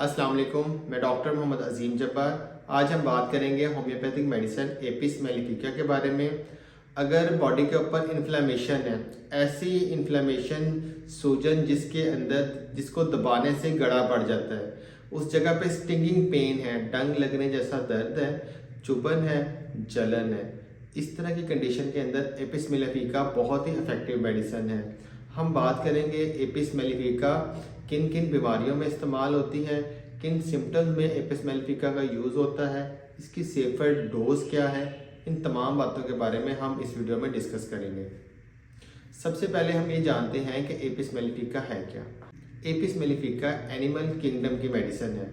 अस्सलाम वालेकुम, मैं डॉक्टर मोहम्मद अजीम जब्बार। आज हम बात करेंगे होम्योपैथिक मेडिसिन एपिस मेलिफिका के बारे में। अगर बॉडी के ऊपर इन्फ्लेमेशन है, ऐसी इन्फ्लेमेशन सूजन जिसके अंदर जिसको दबाने से गड़ा पड़ जाता है, उस जगह पे स्टिंगिंग पेन है, डंग लगने जैसा दर्द है, चुभन है, जलन है, इस तरह की कंडीशन के अंदर एपिस मेलिफिका बहुत ही इफेक्टिव मेडिसिन है। हम बात करेंगे एपिस मेलिफिका किन किन बीमारियों में इस्तेमाल होती है, किन सिम्टम्स में एपिस मेलिफिका का यूज़ होता है, इसकी सेफर डोज क्या है, इन तमाम बातों के बारे में हम इस वीडियो में डिस्कस करेंगे। सबसे पहले हम ये जानते हैं कि एपिस मेलिफिका है क्या। एपिस मेलिफिका एनिमल किंगडम की मेडिसिन है।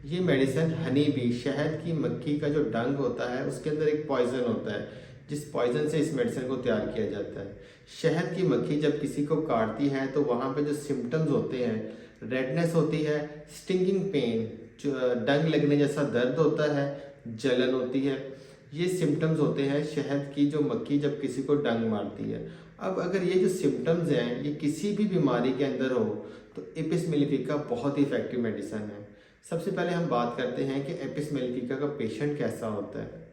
ये मेडिसिन हनी बी, शहद की मक्खी का जो डंग होता है उसके अंदर एक पॉइजन होता है, जिस पॉइजन से इस मेडिसिन को तैयार किया जाता है। शहद की मक्खी जब किसी को काटती है तो वहाँ पे जो सिम्टम्स होते हैं, रेडनेस होती है, स्टिंगिंग पेन, जो डंग लगने जैसा दर्द होता है, जलन होती है, ये सिम्टम्स होते हैं शहद की जो मक्खी जब किसी को डंग मारती है। अब अगर ये जो सिम्टम्स हैं ये किसी भी बीमारी के अंदर हो तो एपिस मेलिफिका बहुत ही इफेक्टिव मेडिसिन है। सबसे पहले हम बात करते हैं कि एपिस मेलिफिका का पेशेंट कैसा होता है।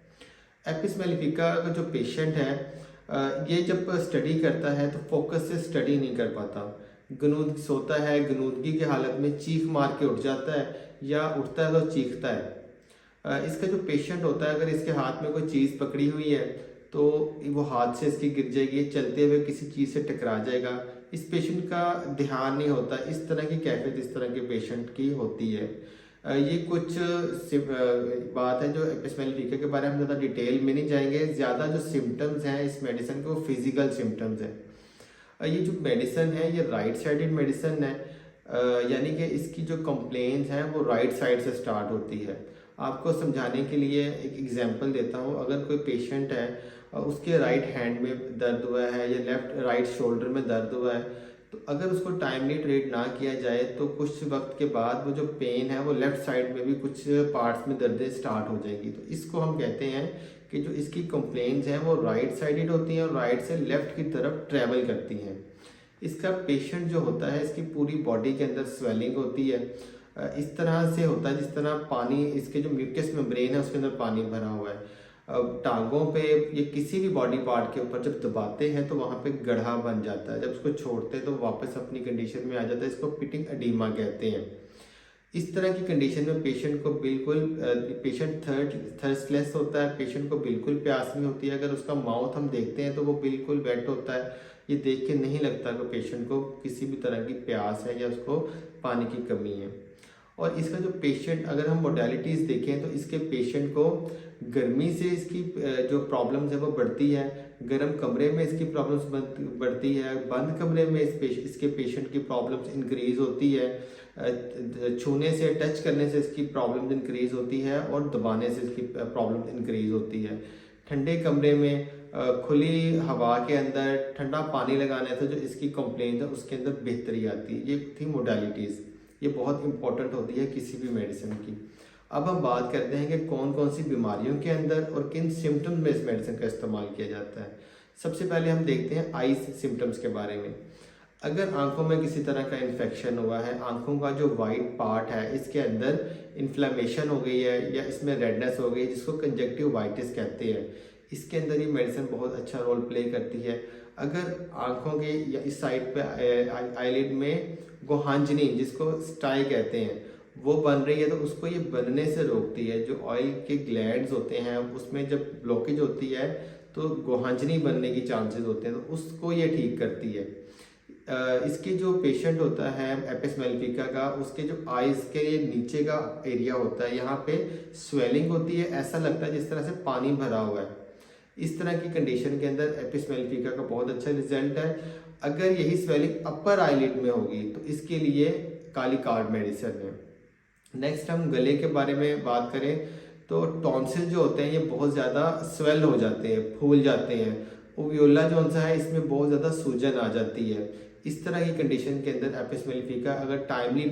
एपिस मेलिफिका का जो पेशेंट है ये जब स्टडी करता है तो फोकस से स्टडी नहीं कर पाता, गनूद सोता है, गनूदगी की हालत में चीख मार के उठ जाता है या उठता है तो चीखता है। इसका जो पेशेंट होता है अगर इसके हाथ में कोई चीज़ पकड़ी हुई है तो वो हाथ से इसकी गिर जाएगी, चलते हुए किसी चीज़ से टकरा जाएगा, इस पेशेंट का ध्यान नहीं होता। इस तरह की कैफियत इस तरह के पेशेंट की होती है। ये कुछ बात है जो एपिस मेलिफिका के बारे में हम ज़्यादा डिटेल में नहीं जाएंगे। ज़्यादा जो सिम्टम्स हैं इस मेडिसिन के वो फिजिकल सिम्टम्स हैं। ये जो मेडिसिन है ये राइट साइडेड मेडिसिन है, यानी कि इसकी जो कंप्लेंट्स हैं वो राइट साइड से स्टार्ट होती है। आपको समझाने के लिए एक एग्जांपल देता हूँ। अगर कोई पेशेंट है उसके राइट हैंड में दर्द हुआ है या लेफ्ट राइट शोल्डर में दर्द हुआ है, तो अगर उसको टाइमली ट्रीट ना किया जाए तो कुछ वक्त के बाद वो जो पेन है वो लेफ्ट साइड में भी कुछ पार्ट्स में दर्दें स्टार्ट हो जाएगी। तो इसको हम कहते हैं कि जो इसकी कंप्लेंट्स हैं वो राइट साइडेड होती हैं और राइट से लेफ्ट की तरफ ट्रैवल करती हैं। इसका पेशेंट जो होता है इसकी पूरी बॉडी के अंदर स्वेलिंग होती है, इस तरह से होता है जिस तरह पानी, इसके जो म्यूकस मेम्ब्रेन है उसके अंदर पानी भरा हुआ है। अब टांगों पे ये किसी भी बॉडी पार्ट के ऊपर जब दबाते हैं तो वहाँ पे गड्ढा बन जाता है, जब उसको छोड़ते हैं तो वापस अपनी कंडीशन में आ जाता है। इसको पिटिंग एडीमा कहते हैं। इस तरह की कंडीशन में पेशेंट को बिल्कुल पेशेंट थर्स्टलेस होता है, पेशेंट को बिल्कुल प्यास नहीं होती है। अगर उसका माउथ हम देखते हैं तो वो बिल्कुल वेट होता है। ये देख के नहीं लगता कि पेशेंट को किसी भी तरह की प्यास है या उसको पानी की कमी है। और इसका जो पेशेंट, अगर हम मोडालिटीज़ देखें तो इसके पेशेंट को गर्मी से इसकी जो प्रॉब्लम्स है वो बढ़ती है, गर्म कमरे में इसकी प्रॉब्लम्स बढ़ती है, बंद कमरे में इसके पेशेंट की प्रॉब्लम्स इंक्रीज होती है, छूने से टच करने से इसकी प्रॉब्लम्स इंक्रीज होती है और दबाने से इसकी प्रॉब्लम्स इंक्रीज होती है। ठंडे कमरे में खुली हवा के अंदर ठंडा पानी लगाने से जो इसकी कंप्लेंट है उसके अंदर बेहतरी आती है। ये थी मोडालिटीज़, ये बहुत इंपॉर्टेंट होती है किसी भी मेडिसिन की। अब हम बात करते हैं कि कौन कौन सी बीमारियों के अंदर और किन सिम्टम्स में इस मेडिसिन का इस्तेमाल किया जाता है। सबसे पहले हम देखते हैं आई सिम्टम्स के बारे में। अगर आंखों में किसी तरह का इन्फेक्शन हुआ है, आंखों का जो वाइट पार्ट है इसके अंदर इन्फ्लेमेशन हो गई है या इसमें रेडनेस हो गई, जिसको कंजक्टिवाइटिस कहते हैं, इसके अंदर ये मेडिसिन बहुत अच्छा रोल प्ले करती है। अगर आंखों के या इस साइड पे आईलिड में गुहांजनी, जिसको स्टाई कहते हैं, वो बन रही है तो उसको ये बनने से रोकती है। जो ऑयल के ग्लैंड्स होते हैं उसमें जब ब्लॉकेज होती है तो गुहांजनी बनने की चांसेस होते हैं, तो उसको ये ठीक करती है। इसकी जो पेशेंट होता है एपिस मेलिफिका का, उसके जो आइज के नीचे का एरिया होता है यहाँ पे स्वेलिंग होती है, ऐसा लगता है जिस तरह से पानी भरा हुआ है। इस तरह की कंडीशन के अंदर एपिस मेलिफिका का बहुत अच्छा रिजल्ट है। अगर यही स्वेलिंग अपर आईलिड में होगी तो इसके लिए काली कार्ड मेडिसिन है। नेक्स्ट हम गले के बारे में बात करें तो टॉन्सिल जो होते हैं ये बहुत ज़्यादा स्वेल हो जाते हैं, फूल जाते हैं। ओवियोला जो सा है इसमें बहुत ज़्यादा सूजन आ जाती है। इस तरह की कंडीशन के अंदर एपिस मेलिफिका अगर टाइमली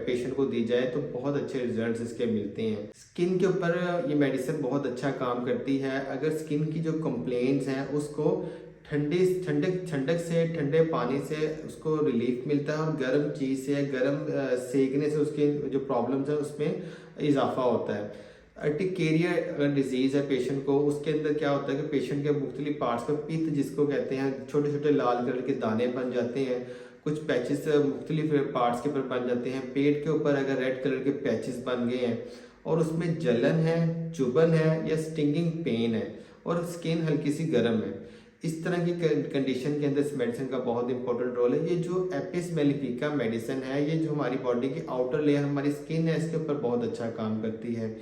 पेशेंट को दी जाए तो बहुत अच्छे रिजल्ट्स इसके मिलते हैं। स्किन के ऊपर ये मेडिसिन बहुत अच्छा काम करती है। अगर स्किन की जो कंप्लेंट्स हैं उसको ठंडक से, ठंडे पानी से उसको रिलीफ मिलता है और गर्म चीज़ से, गर्म सेकने से उसके जो प्रॉब्लम्स है उसमें इजाफा होता है। अर्टिकेरिया अगर डिजीज़ है पेशेंट को, उसके अंदर क्या होता है कि पेशेंट के मुख्तलिफ पार्ट्स में पित्त जिसको कहते हैं, छोटे छोटे लाल कलर के दाने बन जाते हैं, कुछ पैचेस मुख्तलिफ पार्ट्स के ऊपर बन जाते हैं। पेट के ऊपर अगर रेड कलर के पैचेस बन गए हैं और उसमें जलन है, चुभन है या स्टिंगिंग पेन है और स्किन हल्की सी गर्म है, इस तरह की कंडीशन के अंदर इस मेडिसिन का बहुत इंपॉर्टेंट रोल है। ये जो एपिस मेलिफिका मेडिसिन है, ये जो हमारी बॉडी की आउटर लेयर हमारी स्किन है, इसके ऊपर बहुत अच्छा काम करती है।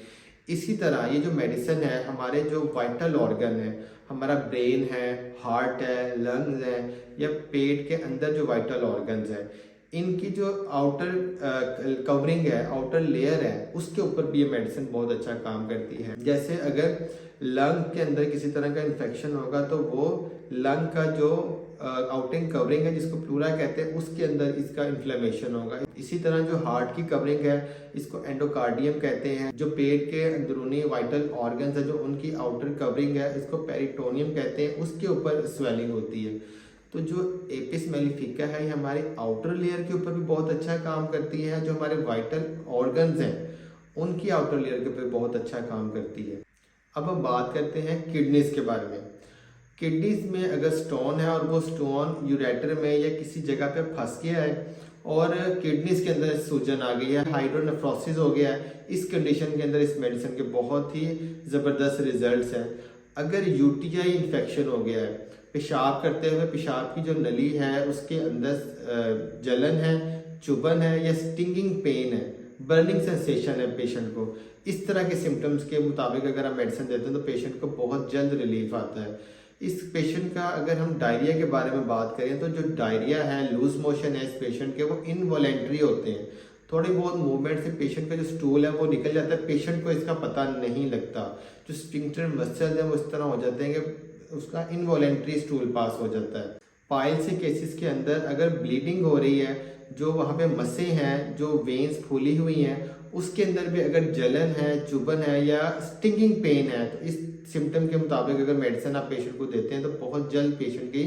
इसी तरह ये जो मेडिसिन है हमारे जो वाइटल ऑर्गन है, हमारा ब्रेन है, हार्ट है, लंग्स है या पेट के अंदर जो वाइटल ऑर्गन्स है, इनकी जो आउटर कवरिंग है, आउटर लेयर है, उसके ऊपर भी ये मेडिसिन बहुत अच्छा काम करती है। जैसे अगर लंग के अंदर किसी तरह का इन्फेक्शन होगा तो वो लंग का जो आउटिंग कवरिंग है जिसको प्लूरा कहते हैं, उसके अंदर इसका इन्फ्लेमेशन होगा। इसी तरह जो हार्ट की कवरिंग है इसको एंडोकार्डियम कहते हैं। जो पेट के अंदरूनी वाइटल ऑर्गन्स है जो उनकी आउटर कवरिंग है इसको पेरिटोनियम कहते हैं, उसके ऊपर स्वेलिंग होती है। तो जो एपिस मेलिफिका है ये हमारे आउटर लेयर के ऊपर भी बहुत अच्छा काम करती है, जो हमारे वाइटल ऑर्गन्स हैं उनकी आउटर लेयर के ऊपर बहुत अच्छा काम करती है। अब हम बात करते हैं किडनीज के बारे में। किडनीज में अगर स्टोन है और वो स्टोन यूरेटर में या किसी जगह पे फंस गया है और किडनीज के अंदर सूजन आ गई है, हाइड्रोनेफ्रोसिस हो गया है, इस कंडीशन के अंदर इस मेडिसिन के बहुत ही ज़बरदस्त रिजल्ट्स हैं। अगर यूटीआई इन्फेक्शन हो गया है, पेशाब करते हुए पेशाब की जो नली है उसके अंदर जलन है, चुभन है या स्टिंगिंग पेन है, बर्निंग सेंसेशन है पेशेंट को, इस तरह के सिम्टम्स के मुताबिक अगर हम मेडिसिन देते हैं तो पेशेंट को बहुत जल्द रिलीफ आता है। इस पेशेंट का अगर हम डायरिया के बारे में बात करें तो जो डायरिया है, लूज मोशन है इस पेशेंट के, वो इनवॉलेंट्री होते हैं। थोड़ी बहुत मूवमेंट से पेशेंट का जो स्टूल है वो निकल जाता है, पेशेंट को इसका पता नहीं लगता। जो स्फिंक्टर मसल्स है वो इस तरह हो जाते हैं कि उसका इनवॉलेंट्री स्टूल पास हो जाता है। पाइल्स के केसेस के अंदर अगर ब्लीडिंग हो रही है, जो वहाँ पे मसें हैं, जो वेन्स फूली हुई हैं, उसके अंदर भी अगर जलन है, चुभन है या स्टिंगिंग पेन है, तो इस सिम्टम के मुताबिक अगर मेडिसिन आप पेशेंट को देते हैं तो बहुत जल्द पेशेंट की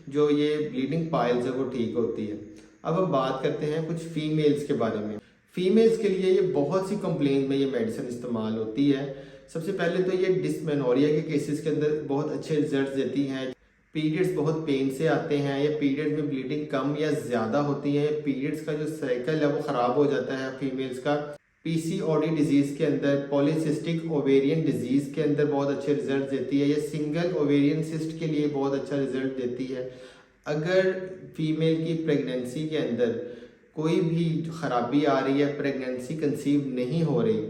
जो ये ब्लीडिंग पाइल्स है वो ठीक होती है। अब हम बात करते हैं कुछ फीमेल्स के बारे में। फीमेल्स के लिए ये बहुत सी कंप्लेंट में ये मेडिसिन इस्तेमाल होती है। सबसे पहले तो ये डिस्मेनोरिया के केसेस के अंदर बहुत अच्छे रिजल्ट देती हैं। पीरियड्स बहुत पेन से आते हैं या पीरियड में ब्लीडिंग कम या ज़्यादा होती है, पीरियड्स का जो साइकिल है वो ख़राब हो जाता है फीमेल्स का। पीसीओडी डिजीज़ के अंदर, पॉलीसिस्टिक ओवेरियन डिजीज़ के अंदर बहुत अच्छे रिजल्ट देती है, या सिंगल ओवेरियन सिस्ट के लिए बहुत अच्छा रिजल्ट देती है। अगर फीमेल की प्रेगनेंसी के अंदर कोई भी ख़राबी आ रही है, प्रेगनेंसी कंसीव नहीं हो रही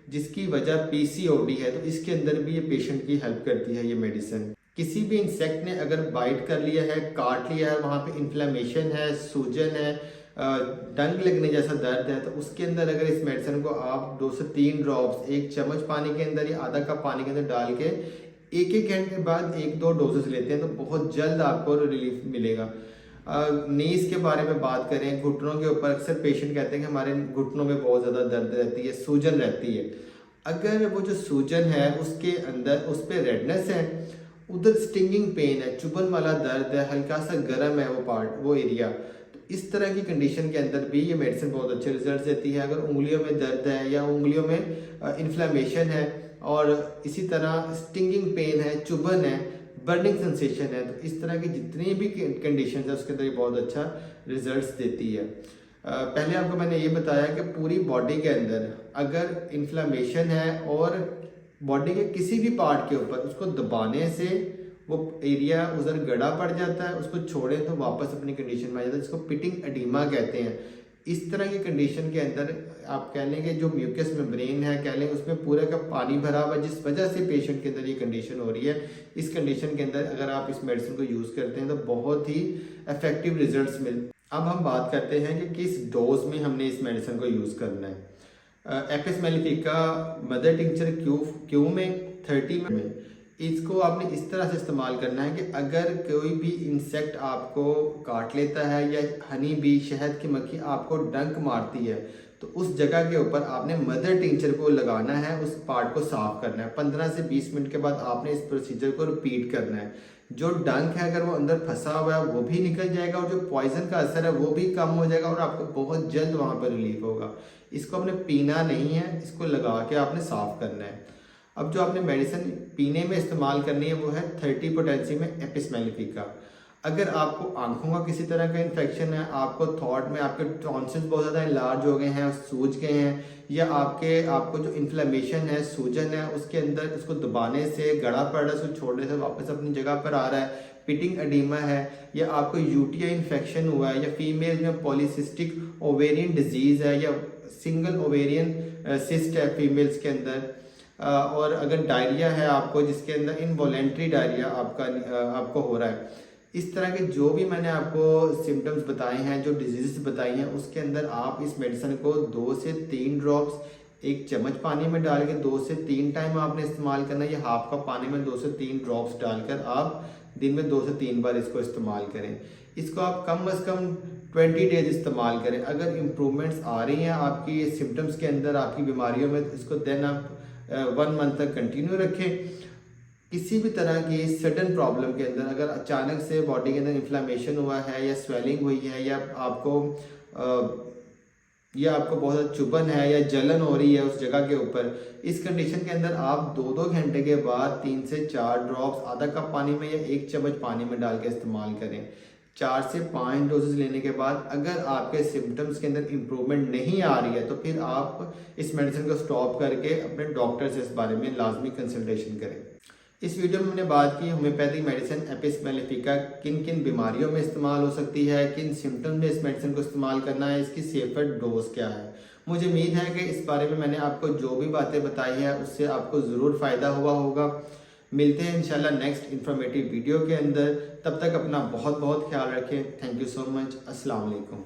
जिसकी वजह पीसीओडी है, तो इसके अंदर भी ये पेशेंट की हेल्प करती है ये मेडिसिन। किसी भी इंसेक्ट ने अगर बाइट कर लिया है, काट लिया है, वहाँ पे इन्फ्लेमेशन है, सूजन है, डंक लगने जैसा दर्द है, तो उसके अंदर अगर इस मेडिसिन को आप 2 से 3 ड्रॉप्स 1 चम्मच पानी के अंदर या आधा कप पानी के अंदर डाल के 1-1 घंटे के बाद 1-2 डोजेस लेते हैं तो बहुत जल्द आपको रिलीफ मिलेगा। नीज के बारे में बात करें, घुटनों के ऊपर अक्सर पेशेंट कहते हैं कि हमारे घुटनों में बहुत ज़्यादा दर्द रहती है, सूजन रहती है। अगर वो जो सूजन है उसके अंदर उस पर रेडनेस है, उधर स्टिंगिंग पेन है, चुभन वाला दर्द है, हल्का सा गर्म है वो पार्ट, वो एरिया, तो इस तरह की कंडीशन के अंदर भी ये मेडिसिन बहुत अच्छे रिजल्ट देती है। अगर उंगलियों में दर्द है या उंगलियों में इन्फ्लेमेशन है और इसी तरह स्टिंगिंग पेन है, चुभन है, बर्निंग सेंसेशन है, तो इस तरह की जितनी भी कंडीशन है उसके अंदर ये बहुत अच्छा रिजल्ट देती है। पहले आपको मैंने ये बताया कि पूरी बॉडी के अंदर अगर इन्फ्लेमेशन है और बॉडी के किसी भी पार्ट के ऊपर उसको दबाने से वो एरिया उधर गड़ा पड़ जाता है, उसको छोड़ें तो वापस अपनी कंडीशन में आ जाता है, जिसको पिटिंग एडिमा कहते हैं। इस तरह की कंडीशन के अंदर आप कह लें कि जो म्यूकस मेम्ब्रेन है, कह लें उसमें पूरा का पानी भरा हुआ, जिस वजह से पेशेंट के अंदर ये कंडीशन हो रही है, इस कंडीशन के अंदर अगर आप इस मेडिसिन को यूज़ करते हैं तो बहुत ही इफेक्टिव रिजल्ट्स मिलते। अब हम बात करते हैं कि किस डोज में हमने इस मेडिसिन को यूज़ करना है। एपिस मेलिफिका मदर टिंचर क्यों में 30 में इसको आपने इस तरह से इस्तेमाल करना है कि अगर कोई भी इंसेक्ट आपको काट लेता है या हनी बी, शहद की मक्खी आपको डंक मारती है, तो उस जगह के ऊपर आपने मदर टिंचर को लगाना है, उस पार्ट को साफ करना है। 15 से 20 मिनट के बाद आपने इस प्रोसीजर को रिपीट करना है। जो डंक है अगर वो अंदर फंसा हुआ है वो भी निकल जाएगा और जो पॉइजन का असर है वो भी कम हो जाएगा और आपको बहुत जल्द वहाँ पर रिलीफ होगा। इसको आपने पीना नहीं है, इसको लगा के आपने साफ करना है। अब जो आपने मेडिसिन पीने में इस्तेमाल करनी है वो है 30 पोटेंसी में एपिस मेलिफिका। अगर आपको आंखों का किसी तरह का इन्फेक्शन है, आपको थॉट में आपके टॉन्सिल्स बहुत ज़्यादा लार्ज हो गए हैं, सूज गए हैं, या आपको जो इन्फ्लेमेशन है, सूजन है, उसके अंदर उसको दबाने से गड़ा पड़ रहा है, उसको छोड़ने से वापस अपनी जगह पर आ रहा है, पिटिंग एडिमा है, या आपको यूटीआई इन्फेक्शन हुआ है, या फीमेल में पॉलीसिस्टिक ओवेरियन डिजीज़ है, या सिंगल ओवेरियन सिस्ट है फीमेल्स के अंदर, और अगर डायरिया है आपको जिसके अंदर इनवॉलेंट्री डायरिया आपको हो रहा है, इस तरह के जो भी मैंने आपको सिम्टम्स बताए हैं, जो डिजीज़ बताई हैं, उसके अंदर आप इस मेडिसिन को 2 से 3 ड्रॉप्स 1 चम्मच पानी में डाल के 2 से 3 टाइम आपने इस्तेमाल करना है। या हाफ कप पानी में 2 से 3 ड्रॉप्स डालकर आप दिन में 2 से 3 बार इसको इस्तेमाल करें। इसको आप कम अज़ कम 20 डेज इस्तेमाल करें। अगर इम्प्रूवमेंट्स आ रही हैं आपकी सिम्टम्स के अंदर, आपकी बीमारियों में, इसको देन आप 1 मंथ तक कंटिन्यू रखें। किसी भी तरह की सडन प्रॉब्लम के अंदर अगर अचानक से बॉडी के अंदर इन्फ्लेमेशन हुआ है, या स्वेलिंग हुई है, या आपको बहुत ज़्यादा चुभन है या जलन हो रही है उस जगह के ऊपर, इस कंडीशन के अंदर आप 2-2 घंटे के बाद 3 से 4 ड्रॉप्स आधा कप पानी में या 1 चम्मच पानी में डाल के इस्तेमाल करें। 4 से 5 डोजेस लेने के बाद अगर आपके सिम्टम्स के अंदर इम्प्रूवमेंट नहीं आ रही है तो फिर आप इस मेडिसिन को स्टॉप करके अपने डॉक्टर से इस बारे में लाजमी कंसल्टेशन करें। इस वीडियो में हमने बात की होम्योपैथिक मेडिसिन एपिस मेलिफिका किन किन बीमारियों में इस्तेमाल हो सकती है, किन सिम्टम्स में इस मेडिसिन को इस्तेमाल करना है, इसकी सेफर डोज क्या है। मुझे उम्मीद है कि इस बारे में मैंने आपको जो भी बातें बताई हैं उससे आपको ज़रूर फ़ायदा हुआ होगा। मिलते हैं इंशाल्लाह नेक्स्ट इन्फॉर्मेटिव वीडियो के अंदर। तब तक अपना बहुत बहुत ख्याल रखें। Thank you so much. अस्सलाम वालेकुम।